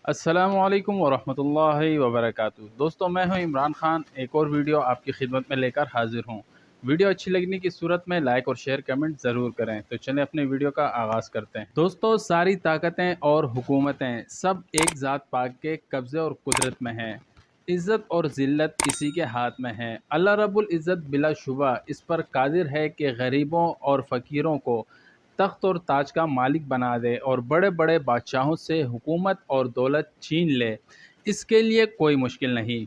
अस्सलामु अलैकुम वरहमतुल्लाहि वबरकातुहू। दोस्तों, मैं हूं इमरान खान, एक और वीडियो आपकी खिदमत में लेकर हाजिर हूं। वीडियो अच्छी लगने की सूरत में लाइक और शेयर कमेंट ज़रूर करें। तो चलें अपने वीडियो का आगाज़ करते हैं। दोस्तों, सारी ताकतें और हुकूमतें सब एक ज़ात पाक के कब्ज़े और कुदरत में हैं। इज़्ज़त और ज़िल्लत इसी के हाथ में है। अल्लाह रब्बुल इज़्ज़त बिलाशुबा इस पर कादिर है कि गरीबों और फ़कीरों को तख्त और ताज का मालिक बना दे और बड़े बड़े बादशाहों से हुकूमत और दौलत छीन ले। इसके लिए कोई मुश्किल नहीं।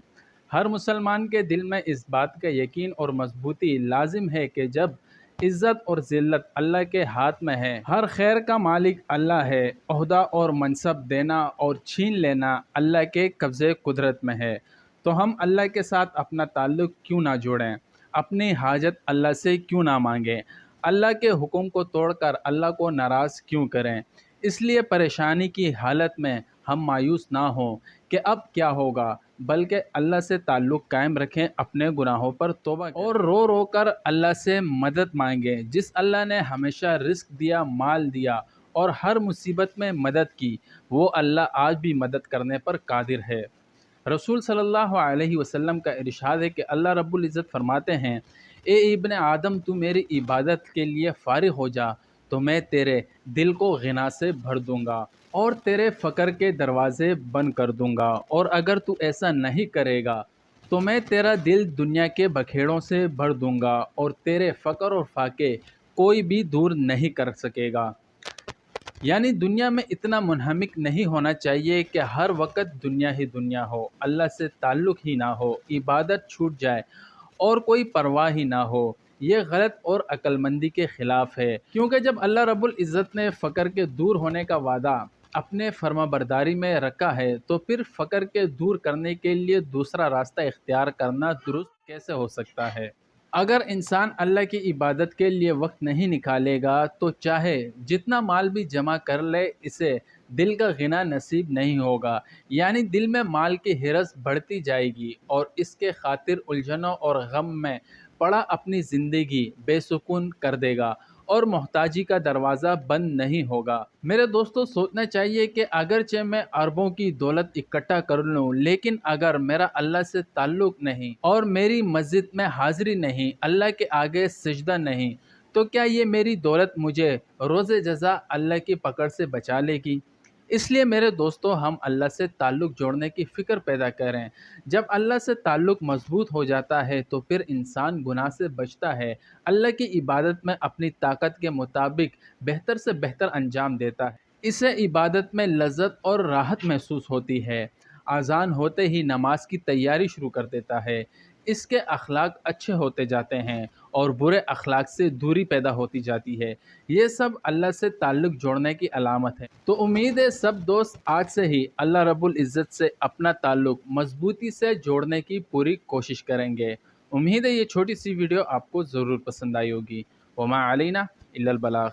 हर मुसलमान के दिल में इस बात का यकीन और मजबूती लाजिम है कि जब इज़्ज़त और ज़िल्लत अल्लाह के हाथ में है, हर खैर का मालिक अल्लाह है, ओहदा और मनसब देना और छीन लेना अल्लाह के कब्ज़े कुदरत में है, तो हम अल्लाह के साथ अपना ताल्लुक़ क्यों ना जोड़ें, अपनी हाजत अल्लाह से क्यों ना मांगें, अल्लाह के हुक्म को तोड़कर अल्लाह को नाराज़ क्यों करें। इसलिए परेशानी की हालत में हम मायूस ना हों कि अब क्या होगा, बल्कि अल्लाह से ताल्लुक़ कायम रखें, अपने गुनाहों पर तौबा करें और रो रो कर अल्लाह से मदद मांगें। जिस अल्लाह ने हमेशा रिज़्क़ दिया, माल दिया और हर मुसीबत में मदद की, वो अल्लाह आज भी मदद करने पर कादिर है। रसूल सल्लल्लाहु अलैहि वसल्लम का इरशाद है कि अल्लाह रब्बुल इज़्ज़त फरमाते हैं, ए इब्ने आदम, तू मेरी इबादत के लिए फ़ारिग हो जा तो मैं तेरे दिल को गिना से भर दूंगा और तेरे फ़क्र के दरवाज़े बंद कर दूंगा, और अगर तू ऐसा नहीं करेगा तो मैं तेरा दिल दुनिया के बखेड़ों से भर दूंगा और तेरे फ़क्र और फाके कोई भी दूर नहीं कर सकेगा। यानी दुनिया में इतना मुनहमिक नहीं होना चाहिए कि हर वक्त दुनिया ही दुनिया हो, अल्लाह से ताल्लुक़ ही ना हो, इबादत छूट जाए और कोई परवाह ही ना हो। ये गलत और अक्लमंदी के ख़िलाफ़ है, क्योंकि जब अल्लाह रब्बुल इज़्ज़त ने फ़क्र के दूर होने का वादा अपने फर्माबरदारी में रखा है, तो फिर फ़क्र के दूर करने के लिए दूसरा रास्ता इख्तियार करना दुरुस्त कैसे हो सकता है। अगर इंसान अल्लाह की इबादत के लिए वक्त नहीं निकालेगा तो चाहे जितना माल भी जमा कर ले, इसे दिल का गिना नसीब नहीं होगा। यानी दिल में माल की हिरस बढ़ती जाएगी और इसके खातिर उलझनों और गम में पड़ा अपनी ज़िंदगी बेसुकून कर देगा और मोहताजी का दरवाज़ा बंद नहीं होगा। मेरे दोस्तों, सोचना चाहिए कि अगरचे मैं अरबों की दौलत इकट्ठा कर लूँ, लेकिन अगर मेरा अल्लाह से ताल्लुक़ नहीं और मेरी मस्जिद में हाज़िरी नहीं, अल्लाह के आगे सजदा नहीं, तो क्या ये मेरी दौलत मुझे रोज़े जज़ा अल्लाह की पकड़ से बचा लेगी। इसलिए मेरे दोस्तों, हम अल्लाह से ताल्लुक़ जोड़ने की फ़िक्र पैदा करें। जब अल्लाह से ताल्लुक़ मज़बूत हो जाता है तो फिर इंसान गुनाह से बचता है, अल्लाह की इबादत में अपनी ताकत के मुताबिक बेहतर से बेहतर अंजाम देता है। इसे इबादत में लज़्ज़त और राहत महसूस होती है। अज़ान होते ही नमाज की तैयारी शुरू कर देता है। इसके अखलाक अच्छे होते जाते हैं और बुरे अखलाक से दूरी पैदा होती जाती है। ये सब अल्लाह से ताल्लुक़ जोड़ने की अलामत है। तो उम्मीद है सब दोस्त आज से ही अल्लाह रब्बुल इज़्ज़त से अपना ताल्लुक़ मज़बूती से जोड़ने की पूरी कोशिश करेंगे। उम्मीद है ये छोटी सी वीडियो आपको ज़रूर पसंद आई होगी। वमा अलैना इल्लल बलाग।